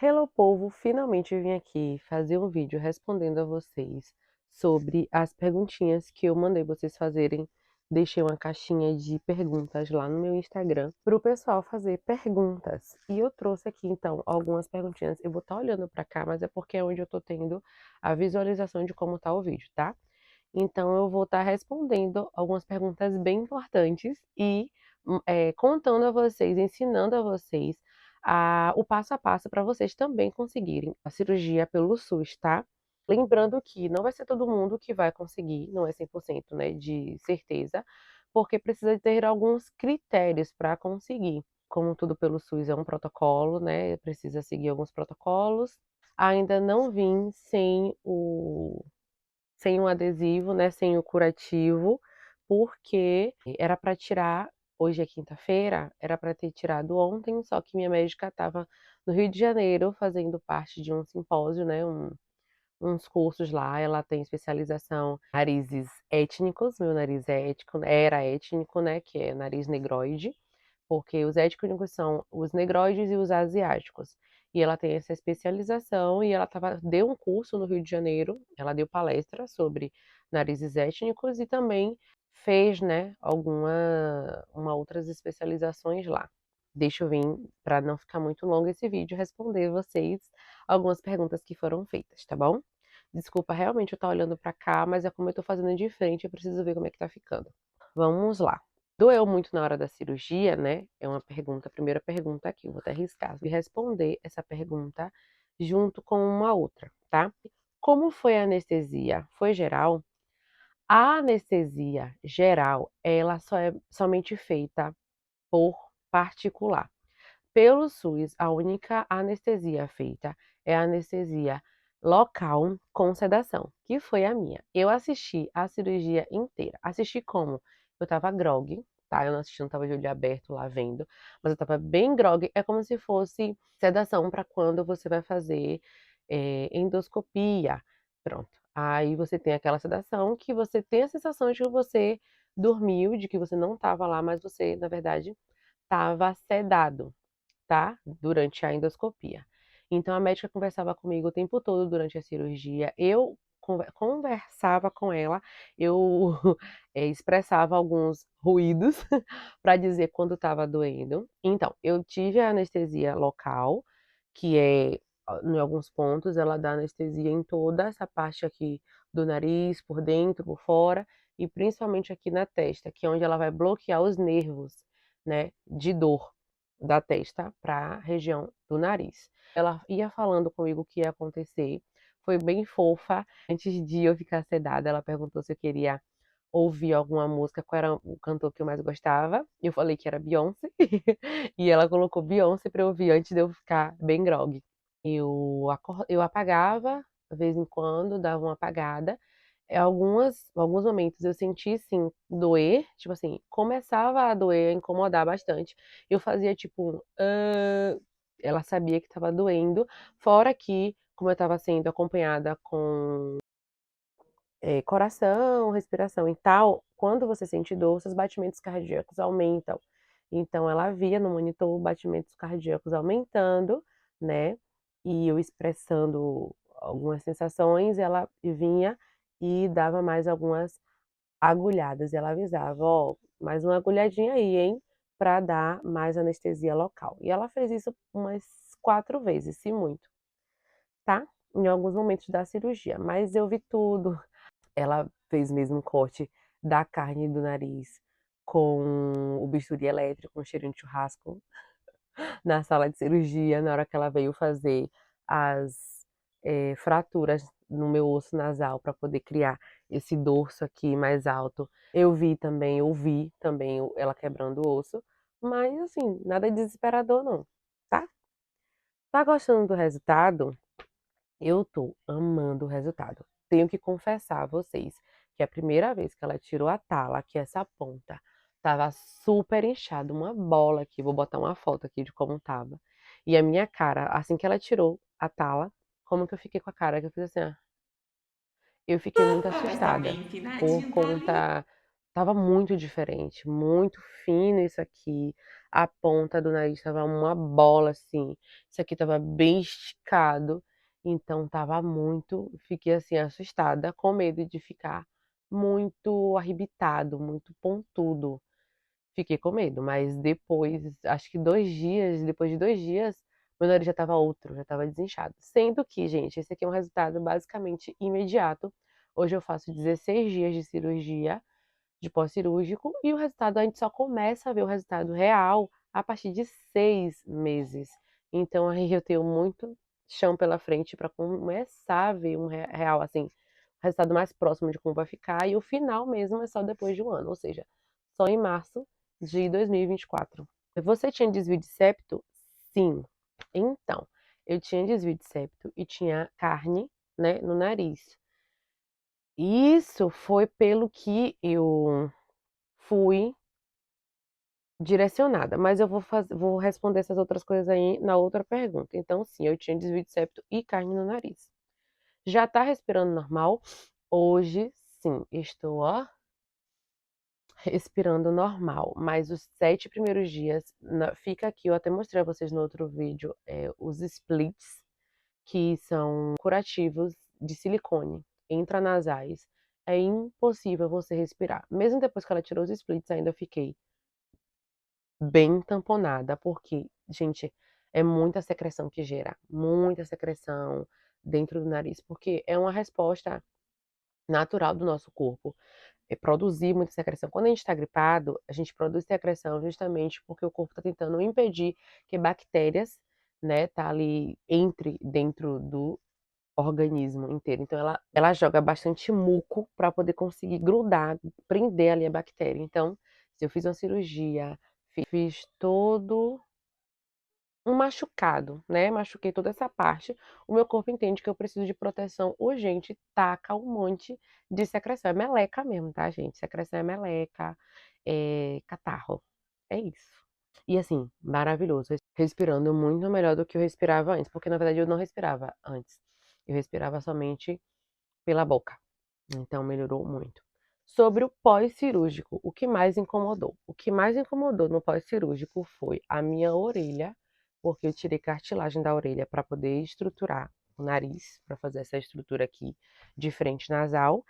Hello, povo! Finalmente vim aqui fazer um vídeo respondendo a vocês sobre as perguntinhas que eu mandei vocês fazerem. Deixei uma caixinha de perguntas lá no meu Instagram para o pessoal fazer perguntas. E eu trouxe aqui, então, algumas perguntinhas. Eu vou estar olhando para cá, mas é porque é onde eu estou tendo a visualização de como está o vídeo, tá? Então, eu vou estar respondendo algumas perguntas bem importantes e contando a vocês, ensinando a vocês o passo a passo para vocês também conseguirem a cirurgia pelo SUS, tá? Lembrando que não vai ser todo mundo que vai conseguir, não é 100%, né, de certeza, porque precisa ter alguns critérios para conseguir. Como tudo pelo SUS é um protocolo, né, precisa seguir alguns protocolos. Ainda não vim sem o adesivo, né, sem o curativo, porque era para tirar, hoje é quinta-feira, era para ter tirado ontem, só que minha médica estava no Rio de Janeiro fazendo parte de um simpósio, né, uns cursos lá, ela tem especialização em narizes étnicos, meu nariz é étnico, era étnico, né, que é nariz negroide, porque os étnicos são os negroides e os asiáticos. E ela tem essa especialização e ela deu um curso no Rio de Janeiro, ela deu palestra sobre narizes étnicos e também fez, né, uma outras especializações lá. Deixa eu vir, para não ficar muito longo esse vídeo, responder vocês algumas perguntas que foram feitas, tá bom? Desculpa, realmente eu estar olhando para cá, mas é como eu estou fazendo de frente, eu preciso ver como é que tá ficando. Vamos lá. Doeu muito na hora da cirurgia, né? É uma pergunta, a primeira pergunta aqui. Eu vou até arriscar e responder essa pergunta junto com uma outra, tá? Como foi a anestesia? Foi geral? A anestesia geral, ela só é somente feita por particular. Pelo SUS, a única anestesia feita é a anestesia local com sedação, que foi a minha. Eu assisti a cirurgia inteira. Assisti como? Eu tava grogue, tá? Eu não assisti, não tava de olho aberto lá vendo, mas eu tava bem grogue. É como se fosse sedação para quando você vai fazer endoscopia. Pronto. Aí você tem aquela sedação que você tem a sensação de que você dormiu, de que você não tava lá, mas você, na verdade, estava sedado, tá? Durante a endoscopia. Então a médica conversava comigo o tempo todo durante a cirurgia. Eu conversava com ela, eu expressava alguns ruídos para dizer quando estava doendo. Então, eu tive a anestesia local, que é, em alguns pontos, ela dá anestesia em toda essa parte aqui do nariz, por dentro, por fora, e principalmente aqui na testa, que é onde ela vai bloquear os nervos, né, de dor da testa para a região do nariz. Ela ia falando comigo o que ia acontecer, foi bem fofa. Antes de eu ficar sedada, ela perguntou se eu queria ouvir alguma música, qual era o cantor que eu mais gostava. Eu falei que era Beyoncé, e ela colocou Beyoncé para eu ouvir antes de eu ficar bem grogue. Eu apagava, de vez em quando, dava uma apagada. Alguns momentos eu senti, sim, doer, tipo assim, começava a doer, a incomodar bastante. Eu fazia tipo ela sabia que estava doendo, fora que, como eu estava sendo acompanhada com coração, respiração e tal, quando você sente dor, seus batimentos cardíacos aumentam. Então, ela via no monitor batimentos cardíacos aumentando, né? E eu expressando algumas sensações, ela vinha e dava mais algumas agulhadas. Ela avisava, ó, mais uma agulhadinha aí, hein? Para dar mais anestesia local. E ela fez isso umas 4 vezes, se muito, tá? Em alguns momentos da cirurgia. Mas eu vi tudo. Ela fez mesmo um corte da carne do nariz com o bisturi elétrico, com cheirinho de churrasco, na sala de cirurgia, na hora que ela veio fazer as fraturas no meu osso nasal para poder criar esse dorso aqui mais alto. Ouvi também ela quebrando o osso, mas assim, nada desesperador não, tá? Tá gostando do resultado? Eu tô amando o resultado. Tenho que confessar a vocês que a primeira vez que ela tirou a tala, que essa ponta tava super inchada, uma bola aqui, vou botar uma foto aqui de como tava. E a minha cara, assim que ela tirou a tala, como que eu fiquei com a cara? Que eu fiz assim, ó. Eu fiquei muito Mas tá assustada, bem por empinadinho, tá lindo. conta tava muito diferente, muito fino isso aqui. a ponta do nariz estava uma bola, assim, isso aqui estava bem esticado, então estava muito, fiquei assim assustada, com medo de ficar muito arrebitado, muito pontudo. Fiquei com medo, mas depois, acho que 2 dias, depois de 2 dias, meu nariz já estava outro, já estava desinchado. Sendo que, gente, esse aqui é um resultado basicamente imediato. Hoje eu faço 16 dias de cirurgia, de pós-cirúrgico, e o resultado, a gente só começa a ver o resultado real a partir de 6 meses. Então aí eu tenho muito chão pela frente para começar a ver um real, assim, o resultado mais próximo de como vai ficar, e o final mesmo é só depois de 1 ano, ou seja, só em março de 2024. Você tinha desvio de septo? Sim. Então, eu tinha desvio de septo e tinha carne, né, no nariz. Isso foi pelo que eu fui direcionada, mas eu vou responder essas outras coisas aí na outra pergunta. Então, sim, eu tinha desvio de septo e carne no nariz. Já tá respirando normal? Hoje, sim, estou, ó, respirando normal, mas os 7 primeiros dias, fica aqui, eu até mostrei a vocês no outro vídeo, os splits, que são curativos de silicone intranasais. É impossível você respirar. Mesmo depois que ela tirou os splits, ainda fiquei bem tamponada, porque, gente, é muita secreção que gera, muita secreção dentro do nariz, porque é uma resposta natural do nosso corpo. É produzir muita secreção. Quando a gente está gripado, a gente produz secreção justamente porque o corpo está tentando impedir que bactérias, né, tá ali dentro do organismo inteiro. Então ela joga bastante muco para poder conseguir grudar, prender ali a bactéria. Então, se eu fiz uma cirurgia, fiz todo um machucado, né? Machuquei toda essa parte. O meu corpo entende que eu preciso de proteção urgente, taca um monte de secreção. É meleca mesmo, tá, gente? Secreção é meleca, é catarro. É isso. E assim, maravilhoso. Respirando muito melhor do que eu respirava antes, porque na verdade eu não respirava antes. Eu respirava somente pela boca. Então melhorou muito. Sobre o pós-cirúrgico, o que mais incomodou? O que mais incomodou no pós-cirúrgico foi a minha orelha, porque eu tirei cartilagem da orelha para poder estruturar o nariz, para fazer essa estrutura aqui de frente nasal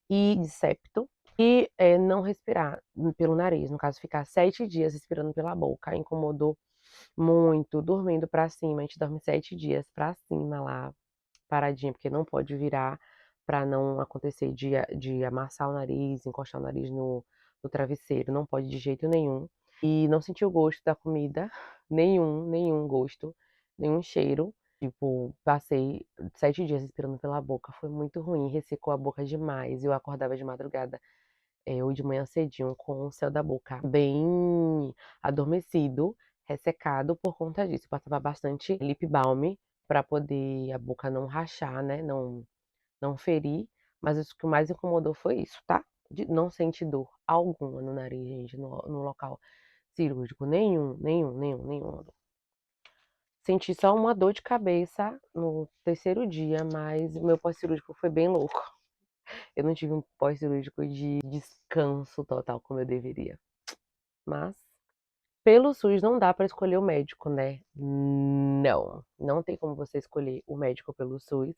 e de septo. E não respirar pelo nariz, no caso, ficar 7 dias respirando pela boca, incomodou muito, dormindo para cima. A gente dorme 7 dias para cima lá, paradinha, porque não pode virar para não acontecer de amassar o nariz, encostar o nariz no travesseiro, não pode de jeito nenhum. E não sentir o gosto da comida, nenhum gosto, nenhum cheiro. Tipo, passei 7 dias respirando pela boca, foi muito ruim, ressecou a boca demais. Eu acordava de madrugada, ou de manhã cedinho, com o céu da boca bem adormecido, ressecado por conta disso. Eu passava bastante lip balm para poder a boca não rachar, né? Não ferir. Mas o que mais incomodou foi isso, tá? Não senti dor alguma no nariz, gente, no local cirúrgico. Nenhum. Senti só uma dor de cabeça no terceiro dia, mas o meu pós-cirúrgico foi bem louco. Eu não tive um pós-cirúrgico de descanso total como eu deveria. Mas pelo SUS não dá para escolher o médico, né? Não tem como você escolher o médico pelo SUS.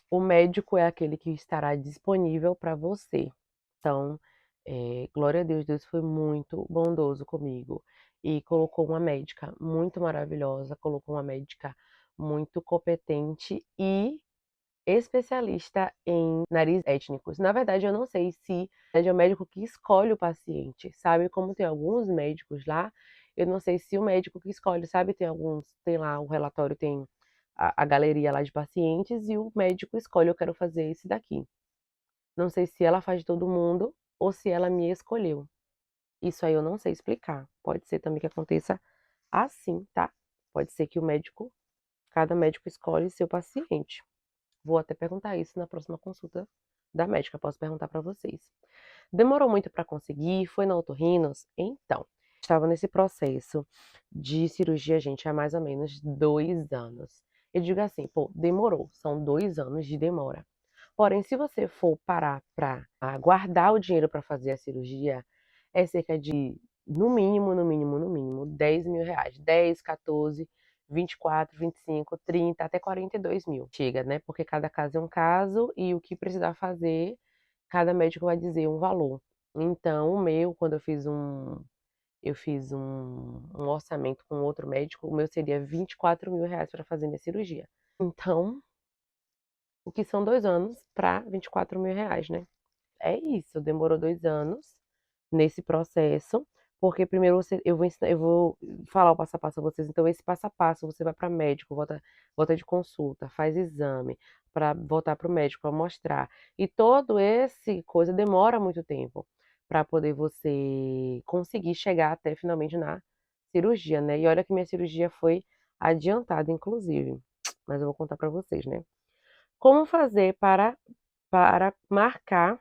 O médico é aquele que estará disponível para você. Então, glória a Deus, Deus foi muito bondoso comigo e colocou uma médica muito maravilhosa, colocou uma médica muito competente e especialista em nariz étnicos. Na verdade, eu não sei se é o médico que escolhe o paciente, sabe? Como tem alguns médicos lá, eu não sei se o médico que escolhe, sabe? Tem alguns, tem lá o relatório, tem a galeria lá de pacientes e o médico escolhe, eu quero fazer esse daqui. Não sei se ela faz de todo mundo ou se ela me escolheu. Isso aí eu não sei explicar. Pode ser também que aconteça assim, tá? Pode ser que cada médico escolhe seu paciente. Vou até perguntar isso na próxima consulta da médica, posso perguntar para vocês. Demorou muito para conseguir? Foi na otorrinos? Então, estava nesse processo de cirurgia, gente, há mais ou menos 2 anos. Eu digo assim, pô, demorou, são 2 anos de demora. Porém, se você for parar para guardar o dinheiro para fazer a cirurgia, é cerca de no mínimo, no mínimo, no mínimo, R$ 10.000. 10, 14, 24, 25, 30, até 42.000. Chega, né? Porque cada caso é um caso e o que precisar fazer, cada médico vai dizer um valor. Então, o meu, quando eu fiz um orçamento com outro médico, o meu seria R$ 24.000 para fazer minha cirurgia. Então, o que são 2 anos para R$ 24.000, né? É isso, demorou 2 anos nesse processo, porque primeiro eu vou falar o passo a passo a vocês. Então, esse passo a passo, você vai para médico, volta de consulta, faz exame, para voltar para o médico, para mostrar. E todo esse coisa demora muito tempo para poder você conseguir chegar até finalmente na cirurgia, né? E olha que minha cirurgia foi adiantada, inclusive. Mas eu vou contar para vocês, né? Como fazer para marcar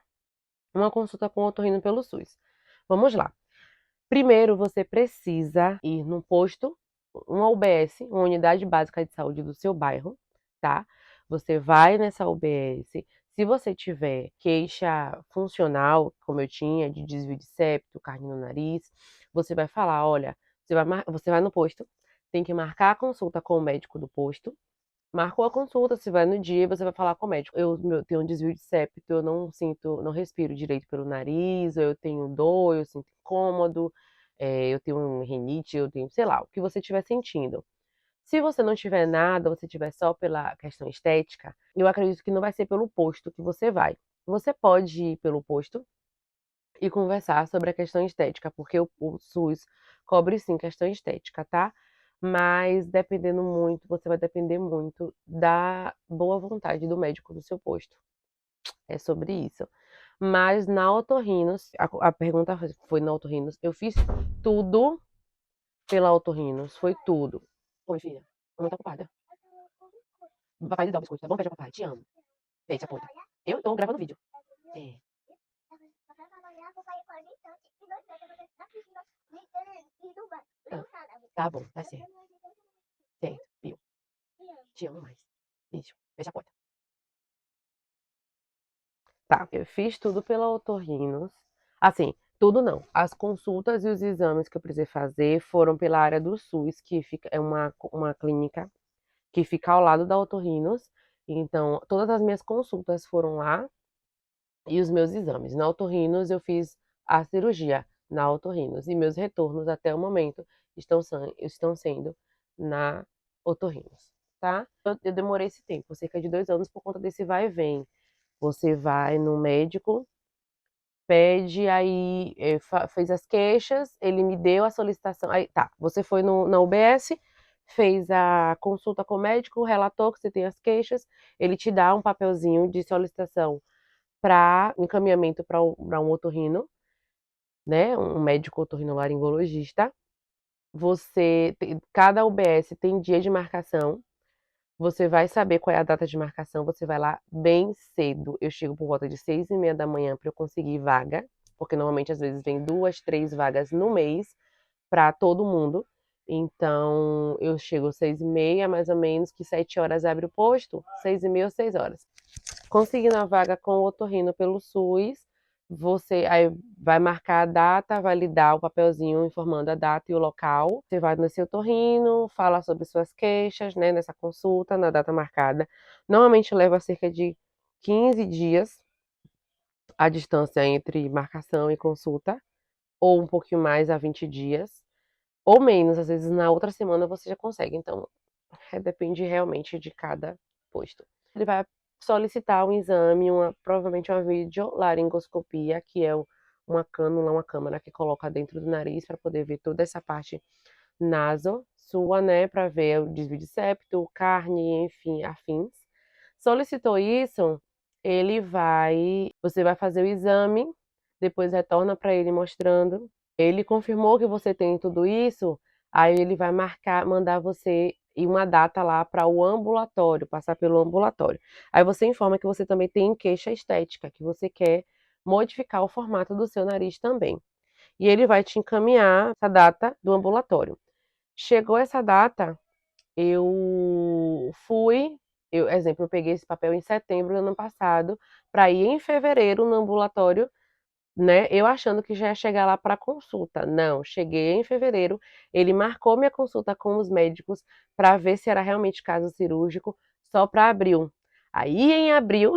uma consulta com o otorrino pelo SUS? Vamos lá. Primeiro, você precisa ir no posto, uma UBS, uma unidade básica de saúde do seu bairro, tá? Você vai nessa UBS. Se você tiver queixa funcional, como eu tinha, de desvio de septo, carne no nariz, você vai falar, olha, você vai no posto, tem que marcar a consulta com o médico do posto. Marcou a consulta, você vai no dia e você vai falar com o médico. Tenho um desvio de septo, eu não sinto, não respiro direito pelo nariz, ou eu tenho dor, eu sinto incômodo, eu tenho rinite, eu tenho, sei lá, o que você estiver sentindo. Se você não tiver nada, você tiver só pela questão estética, eu acredito que não vai ser pelo posto que você vai. Você pode ir pelo posto e conversar sobre a questão estética, porque o SUS cobre sim questão estética, tá? Mas dependendo muito, você vai depender muito da boa vontade do médico do seu posto. É sobre isso. Mas na Otorrinos, a pergunta foi na Otorrinos, eu fiz tudo pela Otorrinos, foi tudo. Oi, filha, tô muito ocupada. Papai lhe dá o biscoito, tá bom? Pede ao papai, te amo. Feita a ponta. Eu tô gravando vídeo. É. Ah, tá bom, tá certo. Certo, viu? Te amo mais. Beijo. Fecha a porta. Tá, eu fiz tudo pela Otorrinos. Assim, tudo não. As consultas e os exames que eu precisei fazer foram pela área do SUS, que é uma clínica que fica ao lado da Otorrinos. Então, todas as minhas consultas foram lá e os meus exames. Na Otorrinos, eu fiz a cirurgia na Otorrinos. E meus retornos até o momento estão sendo na Otorrinos, tá? Eu demorei esse tempo, cerca de 2 anos, por conta desse vai e vem. Você vai no médico, pede, aí fez as queixas, ele me deu a solicitação. Aí tá, você foi na UBS, fez a consulta com o médico, relatou que você tem as queixas, ele te dá um papelzinho de solicitação para encaminhamento para um otorrino, né? Um médico otorrinolaringologista. Cada UBS tem dia de marcação. Você vai saber qual é a data de marcação, você vai lá bem cedo. Eu chego por volta de 6h30 da manhã para eu conseguir vaga, porque normalmente às vezes vem 2, 3 vagas no mês para todo mundo. Então eu chego 6h30, mais ou menos, que 7 horas abre o posto, 6h30 ou 6 horas. Conseguindo a vaga com o otorrino pelo SUS, você aí vai marcar a data, vai lhe dar o papelzinho informando a data e o local. Você vai nesse otorrino, fala sobre suas queixas, né, nessa consulta, na data marcada. Normalmente leva cerca de 15 dias a distância entre marcação e consulta, ou um pouquinho mais a 20 dias, ou menos, às vezes na outra semana você já consegue. Então, depende realmente de cada posto. Ele vai solicitar um exame, provavelmente uma videolaringoscopia, que é uma cânula, uma câmara que coloca dentro do nariz para poder ver toda essa parte naso sua, né, para ver o desvio de septo, carne, enfim, afins. Solicitou isso, você vai fazer o exame, depois retorna para ele mostrando. Ele confirmou que você tem tudo isso, aí ele vai mandar você ir uma data lá para o ambulatório, passar pelo ambulatório. Aí você informa que você também tem queixa estética, que você quer modificar o formato do seu nariz também. E ele vai te encaminhar essa data do ambulatório. Chegou essa data, eu fui, exemplo, eu peguei esse papel em setembro do ano passado, para ir em fevereiro no ambulatório né? Eu achando que já ia chegar lá para consulta. Não, cheguei em fevereiro. Ele marcou minha consulta com os médicos para ver se era realmente caso cirúrgico, só para abril. Aí em abril,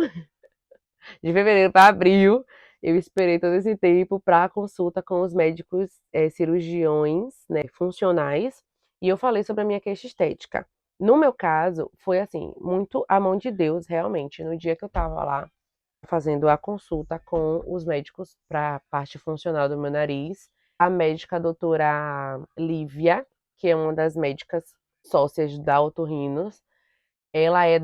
de fevereiro para abril, eu esperei todo esse tempo para a consulta com os médicos cirurgiões, né, funcionais, e eu falei sobre a minha queixa estética. No meu caso, foi assim, muito a mão de Deus, realmente. No dia que eu tava lá fazendo a consulta com os médicos para a parte funcional do meu nariz, a médica a doutora Lívia, que é uma das médicas sócias da Otorrinos, ela é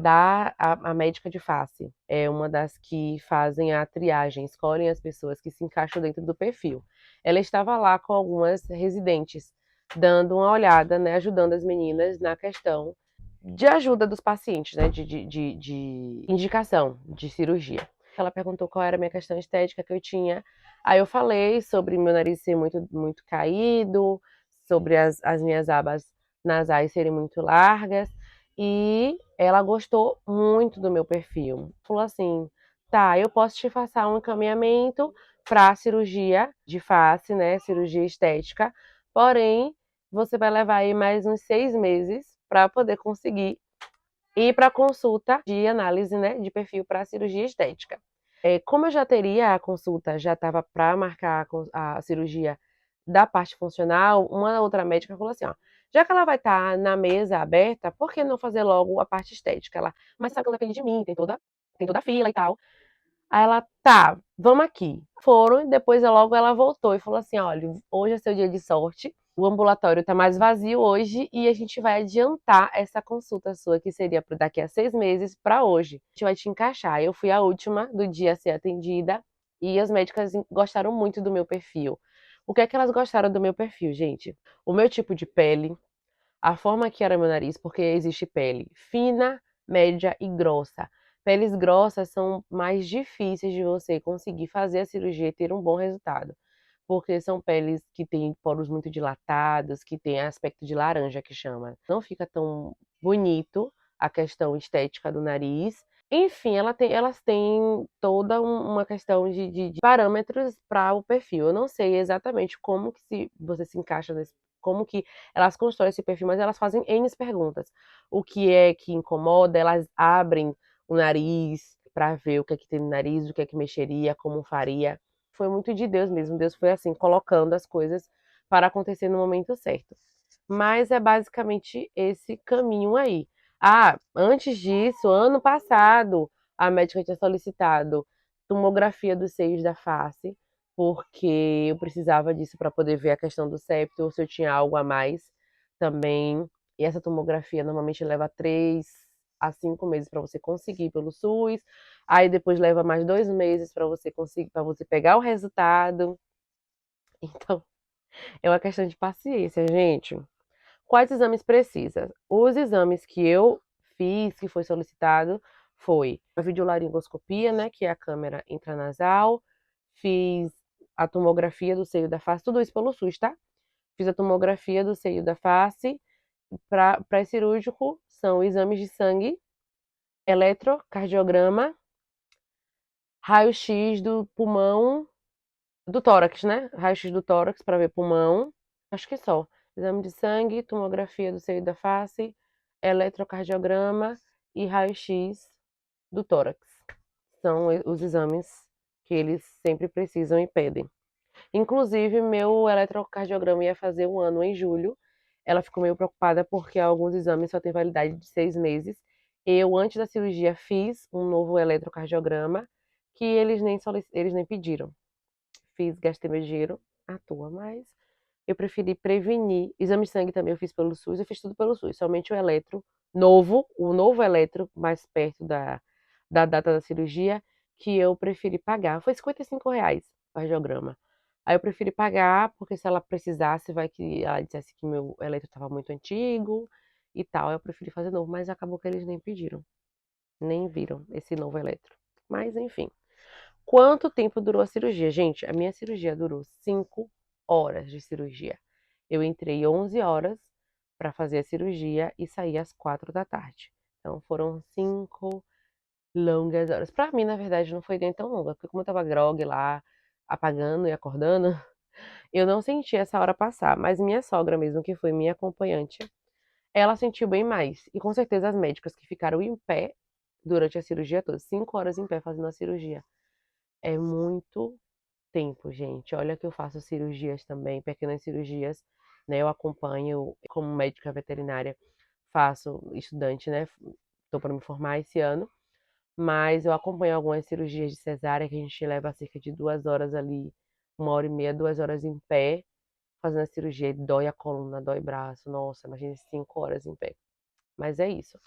a médica de face, é uma das que fazem a triagem, escolhem as pessoas que se encaixam dentro do perfil. Ela estava lá com algumas residentes, dando uma olhada, né, ajudando as meninas na questão de ajuda dos pacientes, né, de indicação de cirurgia. Ela perguntou qual era a minha questão estética que eu tinha. Aí eu falei sobre meu nariz ser muito, muito caído, sobre as minhas abas nasais serem muito largas. E ela gostou muito do meu perfil. Falou assim: tá, eu posso te passar um encaminhamento para cirurgia de face, né? Cirurgia estética. Porém, você vai levar aí mais uns 6 meses para poder conseguir ir para consulta de análise, né, de perfil para cirurgia estética. Como eu já teria a consulta, já estava para marcar a cirurgia da parte funcional, uma outra médica falou assim, ó, já que ela vai estar na mesa aberta, por que não fazer logo a parte estética? Ela, mas sabe que não depende de mim, tem toda a fila e tal. Aí ela, tá, vamos aqui. Foram e depois logo ela voltou e falou assim: olha, hoje é seu dia de sorte, o ambulatório tá mais vazio hoje e a gente vai adiantar essa consulta sua, que seria para daqui a 6 meses, para hoje. A gente vai te encaixar. Eu fui a última do dia a ser atendida e as médicas gostaram muito do meu perfil. O que é que elas gostaram do meu perfil, gente? O meu tipo de pele, a forma que era meu nariz, porque existe pele fina, média e grossa. Peles grossas são mais difíceis de você conseguir fazer a cirurgia e ter um bom resultado, porque são peles que têm poros muito dilatados, que têm aspecto de laranja que chama. Não fica tão bonito a questão estética do nariz. Enfim, elas têm toda uma questão de parâmetros para o perfil. Eu não sei exatamente como que você se encaixa nesse, como que elas constroem esse perfil, mas elas fazem N perguntas. O que é que incomoda? Elas abrem o nariz para ver o que é que tem no nariz, o que é que mexeria, como faria. Foi muito de Deus mesmo. Deus foi assim, colocando as coisas para acontecer no momento certo. Mas é basicamente esse caminho aí. Ah, antes disso, ano passado, a médica tinha solicitado tomografia dos seios da face, porque eu precisava disso para poder ver a questão do septo, ou se eu tinha algo a mais também. E essa tomografia normalmente leva 3 a 5 meses para você conseguir pelo SUS. Aí depois leva mais 2 meses para você conseguir, para você pegar o resultado. Então, é uma questão de paciência, gente. Quais exames precisa? Os exames que eu fiz, que foi solicitado, foi a videolaringoscopia, né, que é a câmera intranasal, fiz a tomografia do seio da face, tudo isso pelo SUS, tá? Fiz a tomografia do seio da face, para pré-cirúrgico são exames de sangue, eletrocardiograma, raio-x do pulmão, do tórax, né? Raio-x do tórax para ver pulmão. Acho que só. Exame de sangue, tomografia do seio da face, eletrocardiograma e raio-x do tórax. São os exames que eles sempre precisam e pedem. Inclusive, meu eletrocardiograma ia fazer 1 ano em julho. Ela ficou meio preocupada porque alguns exames só têm validade de 6 meses. Eu, antes da cirurgia, fiz um novo eletrocardiograma que eles nem pediram. Fiz, gastei meu dinheiro à toa, mas eu preferi prevenir. Exame de sangue também eu fiz pelo SUS, eu fiz tudo pelo SUS, somente o eletro novo, o novo eletro, mais perto da data da cirurgia, que eu preferi pagar. Foi R$ 55 o cardiograma. Aí eu preferi pagar, porque se ela precisasse, vai que ela dissesse que meu eletro estava muito antigo e tal. Eu preferi fazer novo, mas acabou que eles nem pediram, nem viram esse novo eletro. Mas enfim. Quanto tempo durou a cirurgia? Gente, a minha cirurgia durou 5 horas de cirurgia. Eu entrei 11 horas para fazer a cirurgia e saí às 4 da tarde. Então foram 5 longas horas. Para mim, na verdade, não foi nem tão longa, porque como eu tava grogue lá, apagando e acordando, eu não senti essa hora passar, mas minha sogra mesmo, que foi minha acompanhante, ela sentiu bem mais. E com certeza as médicas que ficaram em pé durante a cirurgia toda, 5 horas em pé fazendo a cirurgia. É muito tempo, gente. Olha que eu faço cirurgias também, pequenas cirurgias, né? Eu acompanho como médica veterinária, faço estudante, né? Estou para me formar esse ano, mas eu acompanho algumas cirurgias de cesárea que a gente leva cerca de 2 horas ali, 1 hora e meia, 2 horas em pé, fazendo a cirurgia. E dói a coluna, dói o braço. Nossa, imagina 5 horas em pé. Mas é isso.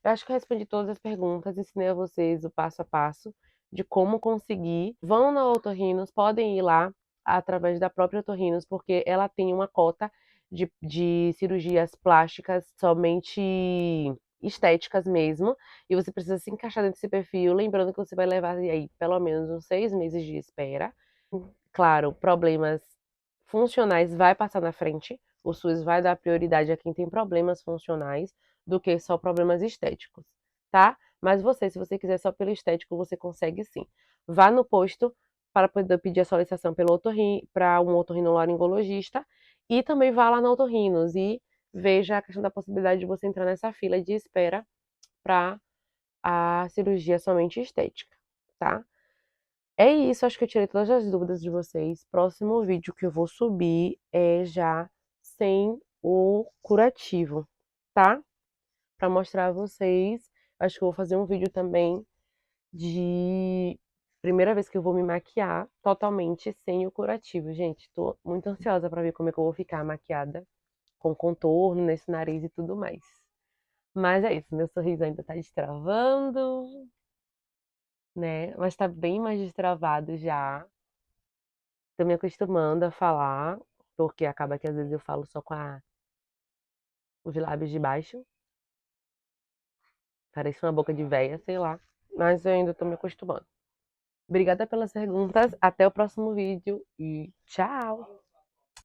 Eu acho que eu respondi todas as perguntas, ensinei a vocês o passo a passo de como conseguir. Vão na Otorrinos, podem ir lá através da própria Otorrinos, porque ela tem uma cota de cirurgias plásticas somente estéticas mesmo, e você precisa se encaixar dentro desse perfil, lembrando que você vai levar aí pelo menos uns 6 meses de espera. Claro, problemas funcionais vai passar na frente. O SUS vai dar prioridade a quem tem problemas funcionais do que só problemas estéticos, tá? Mas você, se você quiser só pelo estético, você consegue sim. Vá no posto para poder pedir a solicitação pelo para um otorrinolaringologista e também vá lá na Otorrinos e veja a questão da possibilidade de você entrar nessa fila de espera para a cirurgia somente estética, tá? É isso, acho que eu tirei todas as dúvidas de vocês. Próximo vídeo que eu vou subir é já sem o curativo, tá? Pra mostrar a vocês. Acho que eu vou fazer um vídeo também de primeira vez que eu vou me maquiar totalmente sem o curativo. Gente, tô muito ansiosa pra ver como é que eu vou ficar maquiada, com contorno nesse nariz e tudo mais. Mas é isso, meu sorriso ainda tá destravando, né? Mas tá bem mais destravado já. Tô me acostumando a falar, porque acaba que às vezes eu falo só com os lábios de baixo. Parece uma boca de véia, sei lá. Mas eu ainda tô me acostumando. Obrigada pelas perguntas. Até o próximo vídeo e tchau!